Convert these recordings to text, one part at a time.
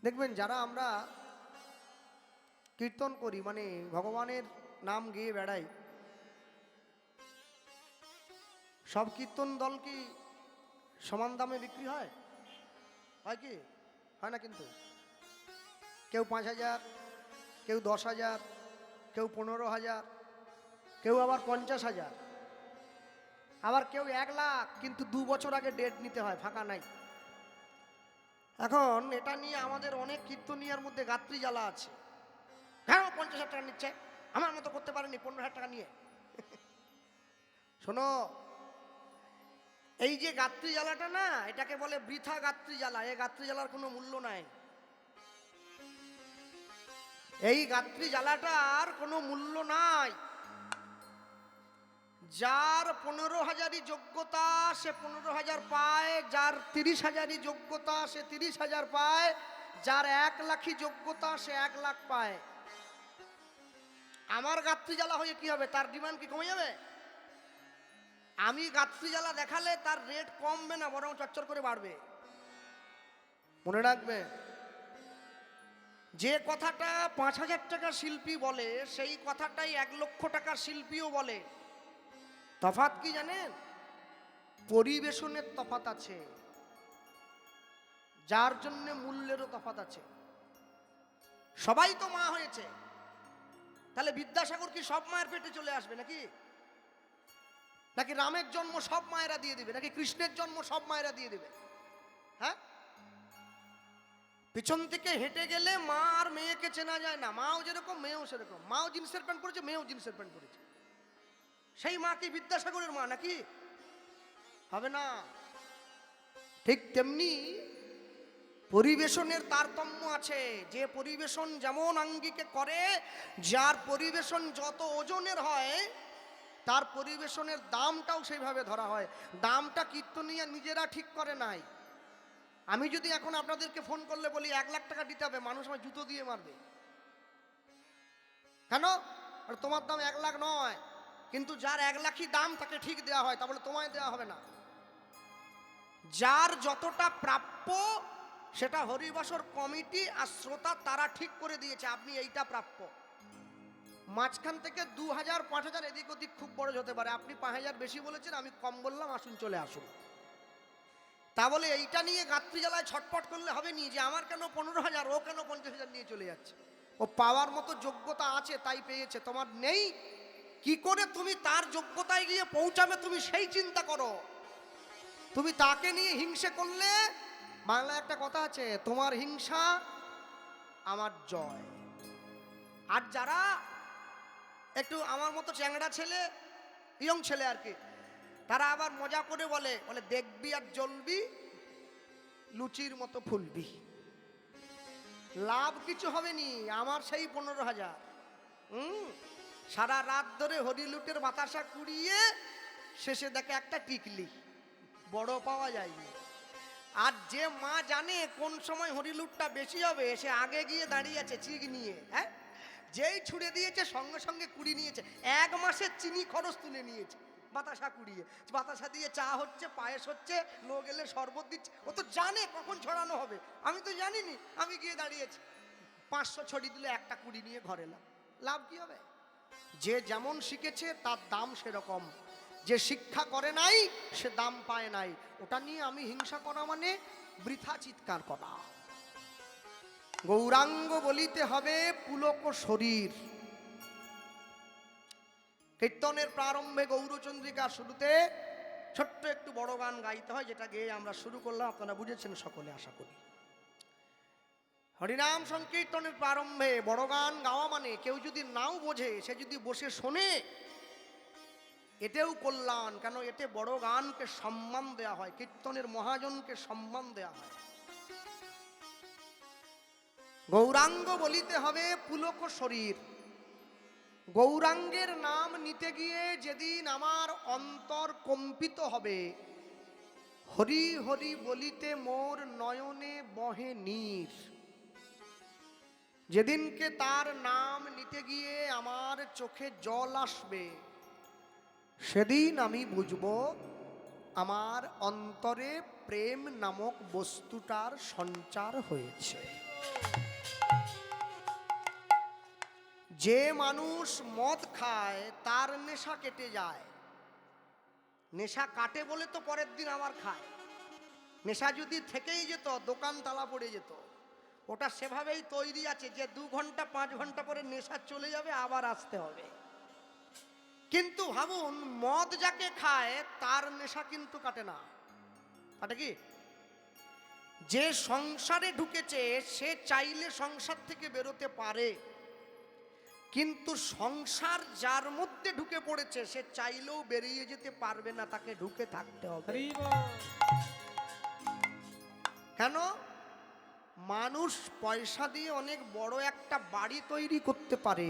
দেখবেন যারা আমরা কীর্তন করি মানে ভগবানের নাম গেয়ে বেড়াই, সব কীর্তন দল কি সমান দামে বিক্রি হয়? হয় কি? হয় না কিন্তু। কেউ 5,000, কেউ 10,000, কেউ 15,000, কেউ আবার 50,000, আবার কেউ 1,00,000, কিন্তু 2 বছর আগে ডেট নিতে হয়, ফাঁকা নাই। এখন এটা নিয়ে আমাদের অনেক কীর্তনিয়ার মধ্যে গাত্রী জ্বালা আছে। হ্যাঁ, 50,000 টাকা নিচ্ছে, আমার মতো করতে পারেনি 15,000 টাকা নিয়ে। শোনো, এই যে গাত্রী জ্বালাটা না, এটাকে বলে বৃথা গাত্রী জ্বালা। এই গাত্রী জ্বালার কোনো মূল্য নাই। এই গাত্রী জ্বালাটার কোনো মূল্য নাই। যার 15,000-ই যোগ্যতা সে 15,000 পায়, যার 30,000-ই যোগ্যতা সে 30,000 পায়, যার 1,00,000-ই যোগ্যতা সে 1,00,000 পায়। আমার গাত্রী জ্বালা হয়ে কি হবে? তার ডিমান্ড কি কমে যাবে? আমি গাত্রী জ্বালা দেখালে তার রেট কমবে না, বরং চচ্চর করে বাড়বে। মনে রাখবে, যে কথাটা 5,000 টাকা শিল্পী বলে সেই কথাটাই 1,00,000 টাকার শিল্পীও বলে। তফাৎ কি জানেন? পরিবেশনের তফাৎ আছে, যার জন্য মূল্যেরও তফাৎ আছে। সবাই তো মা হয়েছে, তাহলে বিদ্যাসাগর কি সব মায়ের পেটে চলে আসবে নাকি? নাকি রামের জন্ম সব মায়েরা দিয়ে দিবে? নাকি কৃষ্ণের জন্ম সব মায়েরা দিয়ে দিবে? হ্যাঁ, পিছন থেকে হেঁটে গেলে মা আর মেয়েকে চেনা যায় না। মাও যেরকম মেয়েও সেরকম। মাও জিন্সের প্যান্ট পরেছে, মেয়েও জিন্সের প্যান্ট পরেছে। সেই মা কি বিদ্যাসাগরের মা নাকি? হবে না। ঠিক তেমনি পরিবেশনের তারতম্য আছে। যে পরিবেশন যেমন আঙ্গিকে করে, যার পরিবেশন যত ওজনের হয় তার পরিবেশনের দামটাও সেইভাবে ধরা হয়। দামটা কীর্তনিয়া নিজেরা ঠিক করে নাই। আমি যদি এখন আপনাদেরকে ফোন করলে বলি 1,00,000 টাকা দিতে হবে, মানুষ আমার জুতো দিয়ে মারবে। কেন? আর তোমার দাম 1,00,000 নয়, কিন্তু যার 1,00,000-ই দাম তাকে ঠিক দেওয়া হয়, তা বলে তোমায় দেওয়া হবে না। যার যতটা প্রাপ্য সেটা হরিবাসর কমিটি আর শ্রোতা তারা ঠিক করে দিয়েছে, আপনি এইটা প্রাপ্য। মাঝখান থেকে 2,000 5,000 এদিক ওদিক খুব বড় হতে পারে। আপনি 5,000 বেশি বলেছেন, আমি কম বললাম, আসুন চলে আসুন। তা বলে এইটা নিয়ে গাত্রী জ্বালায় ছটপট করলে হবে নি যে আমার কেন 15,000, ও কেন 50,000 নিয়ে চলে যাচ্ছে। ও পাওয়ার মতো যোগ্যতা আছে তাই পেয়েছে, তোমার নেই। কি করে তুমি তার যোগ্যতায় গিয়ে পৌঁছাবে তুমি সেই চিন্তা করো। তুমি তাকে নিয়ে হিংসে করলে, বাংলায় একটা কথা আছে, তোমার হিংসা আমার জয়। আর যারা একটু আমার মতো চ্যাংড়া ছেলে, ইয়ং ছেলে আর কি, তারা আবার মজা করে বলে বলে দেখবি আর জ্বলবি, লুচির মতো ফুলবি, লাভ কিছু হবে নি। আমার সেই 15,000 সারা রাত ধরে হরিলুটের বাতাসা কুড়িয়ে শেষে দেখে একটা টিকলি, বড় পাওয়া যায়নি। আর যে মা জানে কোন সময় হরিলুটটা বেশি হবে, সে আগে গিয়ে দাঁড়িয়ে আছে চিক নিয়ে। হ্যাঁ, যেই ছুড়ে দিয়েছে সঙ্গে সঙ্গে কুড়ি নিয়েছে। 1 মাসের চিনি খরচ তুলে নিয়েছে বাতাসা কুড়িয়ে। বাতাসা দিয়ে চা হচ্ছে, পায়েস হচ্ছে, লোক এলে শরবত দিচ্ছে। ও তো জানে কখন ছড়ানো হবে, আমি তো জানিনি। আমি গিয়ে দাঁড়িয়েছি, 500 ছড়ি দিলে একটা কুড়ি নিয়ে ঘরে এলাম। লাভ কি হবে? যে যেমন শিখেছে তার দাম সেরকম, যে শিক্ষা করে নাই সে দাম পায় নাই। ওটা নিয়ে আমি হিংসা করা মানে বৃথা চিৎকার করা। গৌরাঙ্গ বলিতে হবে পুলক শরীর। কীর্তনের প্রারম্ভে গৌরচন্দ্রিকা শুরুতে ছোট্ট একটু বড় গান গাইতে হয়, যেটা গেয়ে আমরা শুরু করলাম। আপনারা বুঝেছেন সকলে আশা করি। হরিনাম সংকীর্তনের প্রারম্ভে বড় গান গাওয়া মানে কেউ যদি নাও বোঝে, সে যদি বসে শোনে এতেও কল্যাণ। কেন? এতে বড় গানকে সম্মান দেয়া হয়, কীর্তনের মহাজনকে সম্মান দেয়া হয়। গৌরাঙ্গ বলিতে হবে পুলক শরীর। গৌরাঙ্গের নাম নিতে গিয়ে যেদিন আমার অন্তর কম্পিত হবে, হরি হরি বলিতে মোর নয়নে বহে নীর, যেদিনকে তার নাম নিতে গিয়ে আমার চোখে জল আসবে, সেদিন আমি বুঝব আমার অন্তরে প্রেম নামক বস্তুটার সঞ্চার হয়েছে। যে মানুষ মদ খায় তার নেশা কেটে যায়। নেশা কাটে বলে তো পরের দিন আবার খায়। নেশা যদি থেকেই যেত দোকান তালা পড়ে যেত। ওটা সেভাবেই তৈরি আছে যে 2 ঘন্টা 5 ঘন্টা পরে নেশা চলে যাবে, আবার আসতে হবে। কিন্তু ভাবুন, মদ যাকে খায় তার নেশা কিন্তু কাটে না। কাটে কি? যে সংসারে ঢুকেছে সে চাইলে সংসার থেকে বেরোতে পারে, কিন্তু সংসার যার মধ্যে ঢুকে পড়েছে সে চাইলেও বেরিয়ে যেতে পারবে না, তাকে ঢুকে থাকতে হবে। কেন? মানুষ পয়সা দিয়ে অনেক বড় একটা বাড়ি তৈরি করতে পারে,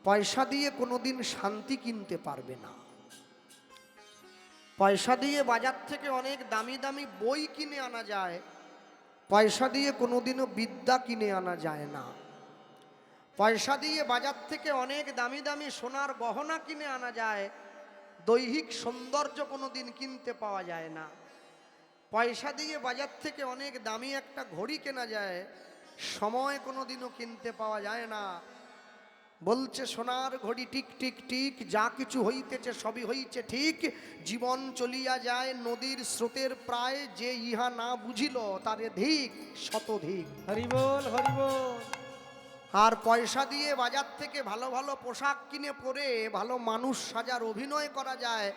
পয়সা দিয়ে কোনোদিন শান্তি কিনতে পারবে না। পয়সা দিয়ে বাজার থেকে অনেক দামি দামি বই কিনে আনা যায়, পয়সা দিয়ে কোনোদিনও বিদ্যা কিনে আনা যায় না। পয়সা দিয়ে বাজার থেকে অনেক দামি দামি সোনার গহনা কিনে আনা যায়, দৈহিক সৌন্দর্য কোনোদিন কিনতে পাওয়া যায় না। পয়সা দিয়ে বাজার থেকে অনেক দামি একটা ঘড়ি কেনা যায়, সময় কোনোদিনও কিনতে পাওয়া যায় না। বলছে সোনার ঘড়ি টিক টিক টিক, যা কিছু হইতেছে সবই হইছে ঠিক। জীবন চলিয়া যায় নদীর স্রোতের প্রায়, যে ইহা না বুঝিল তারে ধিক শতধিক। হরি বল, হরি বল। আর পয়সা দিয়ে বাজার থেকে ভালো ভালো পোশাক কিনে পরে ভালো মানুষ সাজার অভিনয় করা যায়,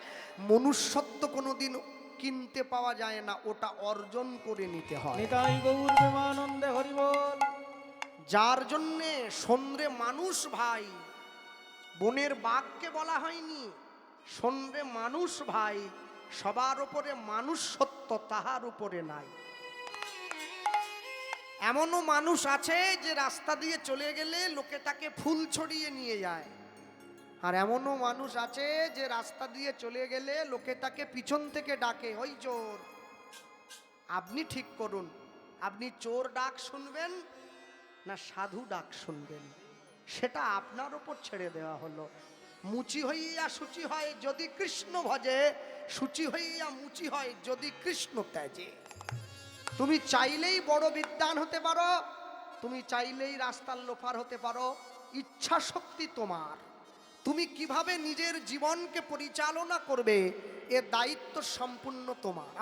মনুষ্যত্ব কোনোদিন কিনতে পাওয়া যায় না, ওটা অর্জন করে নিতে হয়। নিতাই গৌর প্রেমানন্দে হরি বল। যার জন্যে সন্দ্রে মানুষ ভাই, বনের বাঘকে বলা হয়নি, সন্দ্রে মানুষ ভাই, সবার উপরে মানুষ সত্য, তাহার উপরে নাই। এমনও মানুষ আছে যে রাস্তা দিয়ে চলে গেলে লোকে তাকে ফুল ছড়িয়ে নিয়ে যায়, আর এমনও মানুষ আছে যে রাস্তা দিয়ে চলে গেলে লোকে তাকে পিছন থেকে ডাকে, ওই চোর। আপনি ঠিক করুন, আপনি চোর ডাক শুনবেন না সাধু ডাক শুনবেন, সেটা আপনার ওপর ছেড়ে দেওয়া হলো। মুচি হইয়া সূচি হয় যদি কৃষ্ণ ভজে, সূচি হইয়া মুচি হয় যদি কৃষ্ণ ত্যাজে। তুমি চাইলেই বড় বিদ্বান হতে পারো, তুমি চাইলেই রাস্তার লোফার হতে পারো, ইচ্ছা শক্তি তোমার। তুমি কিভাবে নিজের জীবনকে পরিচালনা করবে এ দায়িত্ব সম্পূর্ণ তোমার।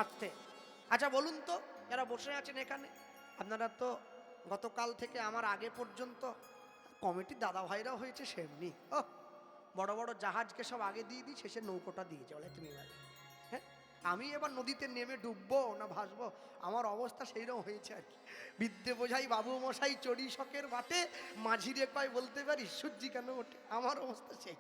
আচ্ছা বলুন তো, যারা বসে আছেন এখানে, আপনারা তো গতকাল থেকে আমার আগে পর্যন্ত কমিটির দাদা ভাইরাও হয়েছে সেমনি। ও বড় বড় জাহাজকে সব আগে দিয়ে দিই, শেষে নৌকোটা দিয়ে চলে তুমি এবারে। হ্যাঁ, আমি এবার নদীতে নেমে ডুববো না ভাসবো, আমার অবস্থা সেইরকম হয়েছে আর কি। বিদ্যে বোঝাই বাবু মশাই চড়ি শখের বাটে, মাঝিরে কয় বলতে পারি সূর্যি কেন ওঠে, আমার অবস্থা সেই।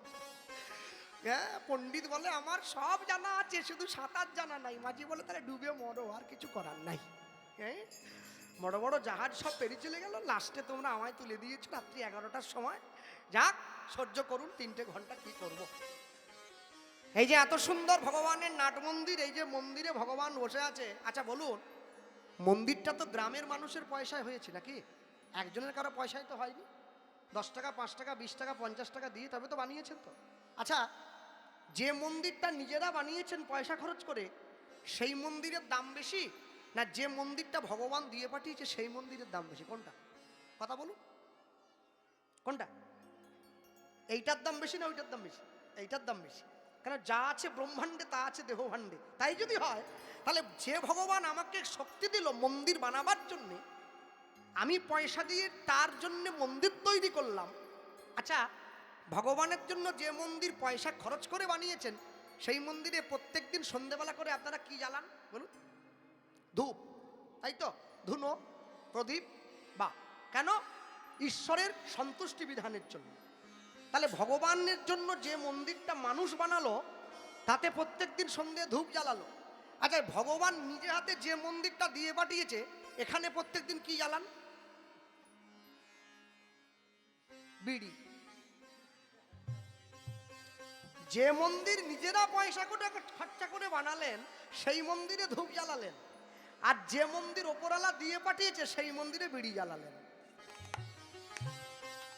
হ্যাঁ, পণ্ডিত বলে আমার সব জানা আছে, শুধু সাঁতার জানা নাই। মাঝি বলে তাহলে ডুবে মরো, আর কিছু করার নাই। হ্যাঁ, বড় বড় জাহাজ সব পেরিয়ে চলে গেল, লাস্টে তোমরা আমায় তুলে দিয়েছো রাত্রি 11টার সময়। যাক, সহ্য করুন, 3টে ঘন্টা কি করব। এই যে এত সুন্দর ভগবানের নাট মন্দির, এই যে মন্দিরে ভগবান বসে আছে। আচ্ছা বলুন, মন্দিরটা তো গ্রামের মানুষের পয়সায় হয়েছে নাকি? একজনের কারো পয়সায় তো হয়নি। 10 টাকা 5 টাকা 20 টাকা 50 টাকা দিয়ে তবে তো বানিয়েছেন তো। আচ্ছা, যে মন্দিরটা নিজেরা বানিয়েছেন পয়সা খরচ করে, সেই মন্দিরের দাম বেশি, না যে মন্দিরটা ভগবান দিয়ে পাঠিয়েছে সেই মন্দিরের দাম বেশি? কোনটা? কথা বলুন, কোনটা? এইটার দাম বেশি না ওইটার দাম বেশি? এইটার দাম বেশি। কেন? যা আছে ব্রহ্মাণ্ডে তা আছে দেহভাণ্ডে। তাই যদি হয়, তাহলে যে ভগবান আমাকে শক্তি দিল মন্দির বানাবার জন্যে, আমি পয়সা দিয়ে তার জন্য মন্দির তৈরি করলাম। আচ্ছা, ভগবানের জন্য যে মন্দির পয়সা খরচ করে বানিয়েছেন, সেই মন্দিরে প্রত্যেক দিন সন্ধ্যেবেলা করে আপনারা কি জ্বালান বলুন? ধূপ, তাই তো? ধুনো, প্রদীপ। বা কেন? ঈশ্বরের সন্তুষ্টি বিধানের জন্য। তাহলে ভগবানের জন্য যে মন্দিরটা মানুষ বানালো, তাতে প্রত্যেক দিন সন্ধ্যে ধূপ জ্বালালো। আচ্ছা, ভগবান নিজে হাতে যে মন্দিরটা দিয়ে পাঠিয়েছে, এখানে প্রত্যেক দিন কি জ্বালান? বিড়ি। যে মন্দির নিজেরা পয়সা করে খরচা করে বানালেন, সেই মন্দিরে ধূপ জ্বালালেন, আর যে মন্দির ওপরওয়ালা দিয়ে পাঠিয়েছে সেই মন্দিরে বিড়ি জ্বালালেন।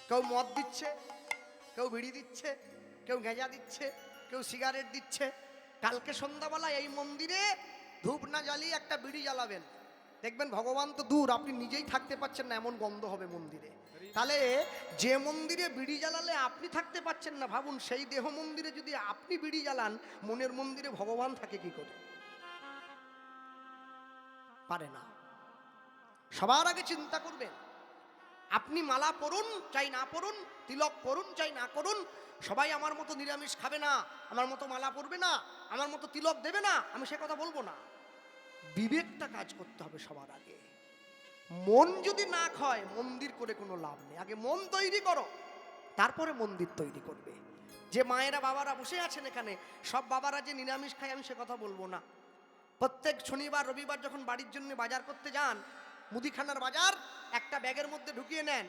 কেউ মদ দিচ্ছে, কেউ বিড়ি দিচ্ছে, কেউ গাঁজা দিচ্ছে, কেউ সিগারেট দিচ্ছে। কালকে সন্ধ্যাবেলা এই মন্দিরে ধূপ না জ্বালিয়ে একটা বিড়ি জ্বালাবেন, দেখবেন ভগবান তো দূর, আপনি নিজেই থাকতে পাচ্ছেন না, এমন গন্ধ হবে মন্দিরে। তাহলে যে মন্দিরে বিড়ি জ্বালালে আপনি থাকতে পাচ্ছেন না, ভাবুন সেই দেহ মন্দিরে যদি আপনি বিড়ি জ্বালান, মনের মন্দিরে ভগবান থাকে কি করে? পারে না। সবার আগে চিন্তা করবেন, আপনি মালা পরুন চাই না পরুন, তিলক পরুন চাই না করুন, সবাই আমার মতো নিরামিষ খাবে না, আমার মতো মালা পরবে না, আমার মতো তিলক দেবে না, আমি সে কথা বলবো না। বিবেকটা কাজ করতে হবে সবার আগে। মন যদি না খায় মন্দির করে কোনো লাভ নেই। আগে মন তৈরি করো, তারপরে মন্দির তৈরি করবে। যে মায়েরা বাবারা বসে আছেন এখানে, সব বাবারা যে নিরামিষ খায় আমি সে কথা বলবো না। প্রত্যেক শনিবার রবিবার যখন বাড়ির জন্য বাজার করতে যান, মুদিখানার বাজার একটা ব্যাগের মধ্যে ঢুকিয়ে নেন,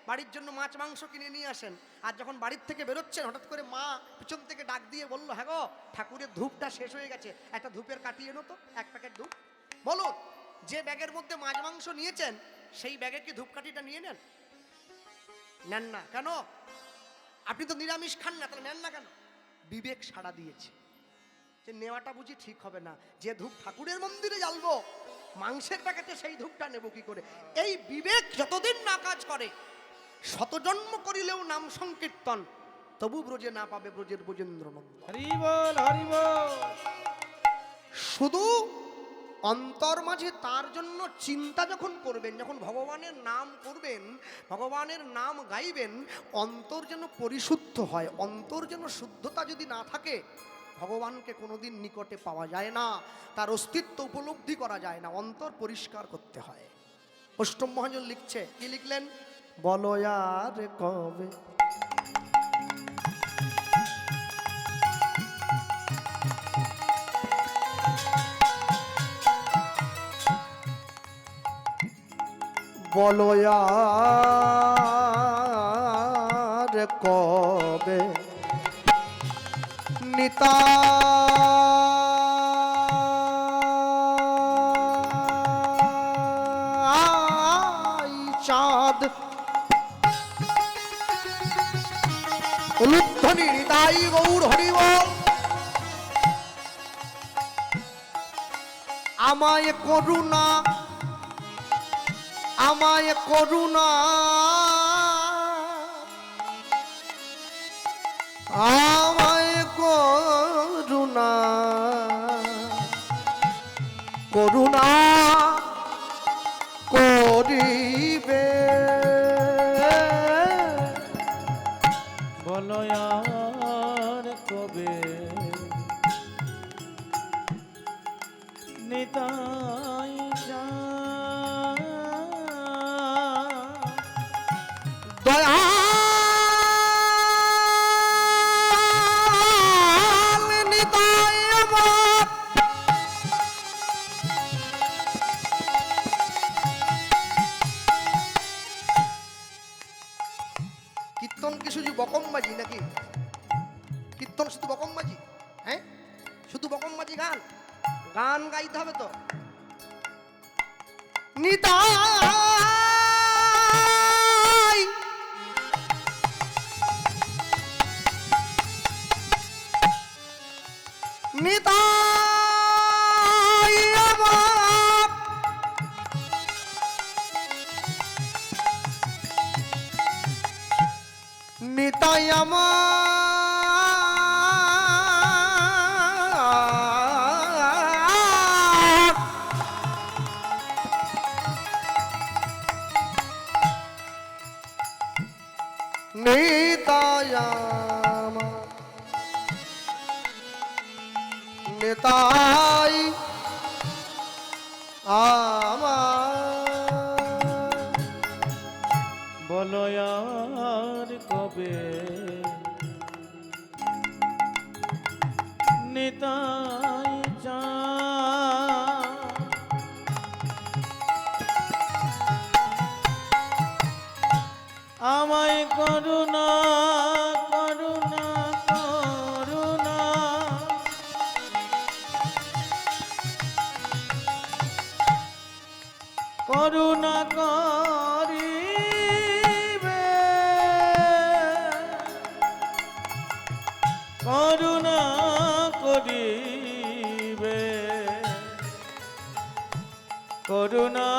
বাড়ির জন্য মাছ মাংস কিনে নিয়ে আসেন। আর যখন বাড়ির থেকে বেরোচ্ছেন, হঠাৎ করে মা পিছন থেকে ডাক দিয়ে বলল, হ্যাঁ গো ঠাকুরের ধূপটা শেষ হয়ে গেছে, একটা ধূপের কাটিয়ে এনো তো, এক প্যাকেট ধূপ। বলো, যে ব্যাগের মধ্যে মাছ মাংস নিয়েছেন সেই ব্যাগে কি ধূপকাঠিটা নিয়ে নেন? নেন না কেন? আপনি তো নিরামিষ খান না, তাহলে নেন না কেন? বিবেক সাড়া দিয়েছে যে নেওয়াটা বুঝি ঠিক হবে না, যে ধূপ ঠাকুরের মন্দিরে জ্বালবো, মাংসের প্যাকেটে সেই ধূপটা নেব কি করে? এই বিবেক যতদিন না কাজ করে, শতজন্ম করিলেও নাম সংকীর্তন, তবু ব্রজে না পাবে ব্রজের ব্রজেন্দ্র নন্দ। হরি বল হরি বল। শুধু অন্তর মাঝে তার জন্য চিন্তা যখন করবেন, যখন ভগবানের নাম করবেন, ভগবানের নাম গাইবেন, অন্তর যেন পরিশুদ্ধ হয়। অন্তর যেন শুদ্ধতা যদি না থাকে, ভগবানকে কোনোদিন নিকটে পাওয়া যায় না, তার অস্তিত্ব উপলব্ধি করা যায় না। অন্তর পরিষ্কার করতে হয়। অষ্টম মহাজন লিখছে, কি লিখলেন? বলো আর কবে বলো আর কবে নিতাই চাঁদ উলুধ্বনি নিতাই গৌর হরি বল। আমায় করুণা, আমায় করুণা, আমায় করুণা, করুণা করিবে। বলো আর কবে নিতাই চাঁদ দয়াল নিতাই আমার, কীর্তন কি শুধু বকমবাজি নাকি? কীর্তন শুধু বকমবাজি? হ্যাঁ, শুধু বকমবাজি গান? গান গাইতে হবে তো। নিতাই নিতাই আমার, নিতাই আমার, নিতাই আমার, নিতাই আমার। বলো আর কবে নিতাই চাঁদ আমায় করুণা, করুণা, করুণা, করুণা করিবে, করুণা করিবে, করুণা করুণা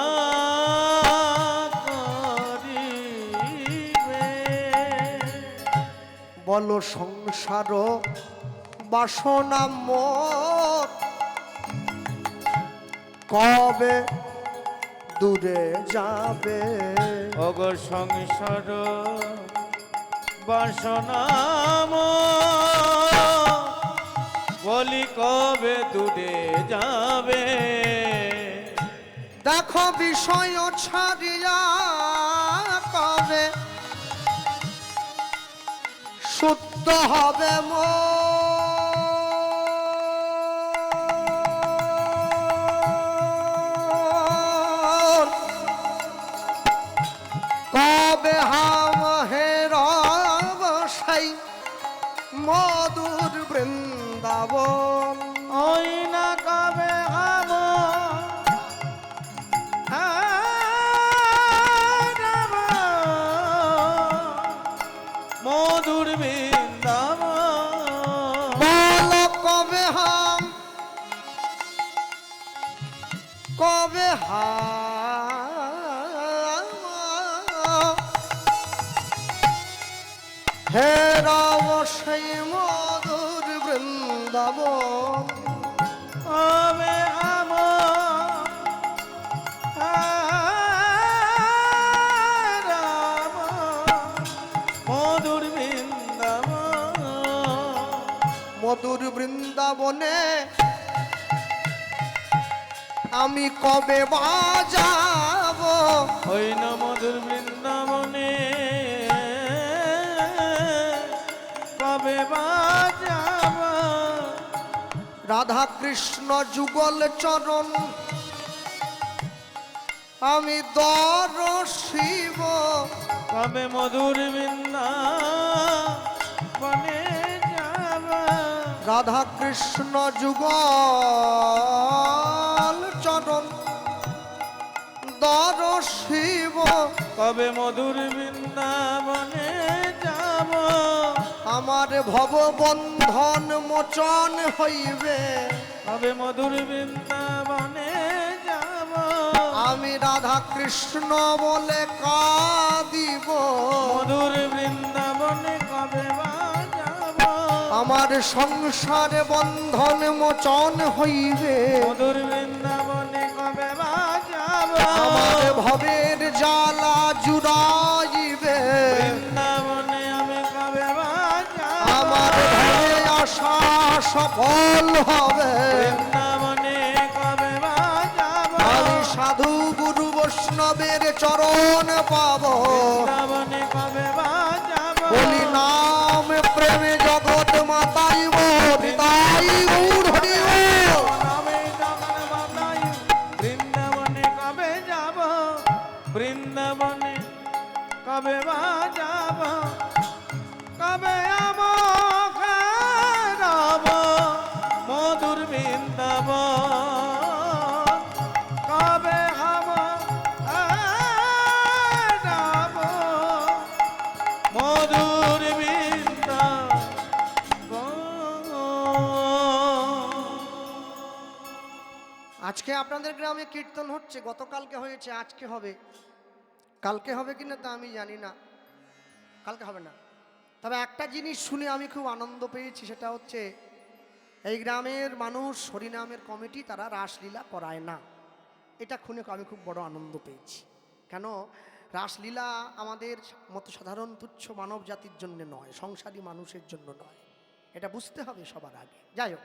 করিবে। বলো সংসার বাসনা মোর কবে দূরে যাবে? অগো সংসার বাসনা মোর বলি কবে দূরে যাবে। দেখো বিষয় ছাড়িয়া কবে শুদ্ধ হবে মোর, কবে হাম হেরব সেই মধুর বৃন্দাবন। ওই না কবে হব মধুর বৃন্দাবন। বলো কবে হাম, কবে হাম হেরাব সেই মধুর বৃন্দাবন। কবে হব মধুর বৃন্দাবন। মধুর বৃন্দাবনে আমি কবে বাজাব? ওই না মধুর বৃন্দাবনে কবে বাজাব। রাধা কৃষ্ণ যুগল চরণ আমি দর্শিব। কবে মধুর বৃন্দাবনে যাব। রাধা কৃষ্ণ যুগল চরণ দর্শিব। কবে মধুর বৃন্দাবনে যাব। আমার ভববন্ধন মোচন হইবে। কবে মধুর বৃন্দাবনে যাব। আমি রাধা কৃষ্ণ বলে কাঁদিব। মধুর বৃন্দাবনে কবে বাজাব। আমার সংসার বন্ধন মোচন হইবে। মধুর বৃন্দাবনে কবে বাজাব। আমার ভবের জ্বালা জুড়াইবে। বৃন্দাবনে আমি কবে বাজাব। আমার ভবে আশা সফল হবে। বৃন্দাবনে কবে বাজাব। আমি সাধু গুরু বৈষ্ণবের চরণ পাব। বৃন্দাবনে কবে বাজাব। বলি নাম প্রেমে জগৎ মাতাইব। হৃদয় গৌর হরি বল। নামে জগৎ মাতাই। বৃন্দাবনে কবে যাব। বৃন্দাবনে কবে বাজাব। কবে যাব মধুর বৃন্দাবন। কবে হব যাব মধুর বৃন্দাবন। আজকে আপনাদের গ্রামে কীর্তন হচ্ছে, গতকালকে হয়েছে, আজকে হবে, কালকে হবে কিনা তা আমি জানি না, কালকে হবে না। তবে একটা জিনিস শুনে আমি খুব আনন্দ পেয়েছি, সেটা হচ্ছে এই গ্রামের মানুষ হরিনামের কমিটি তারা রাসলীলা করায় না। এটা শুনে আমি খুব বড় আনন্দ পেয়েছি। কেন? রাসলীলা আমাদের মতো সাধারণ তুচ্ছ মানব জাতির জন্য নয়, সংসারী মানুষের জন্য নয়। এটা বুঝতে হবে সবার আগে। যাই হোক,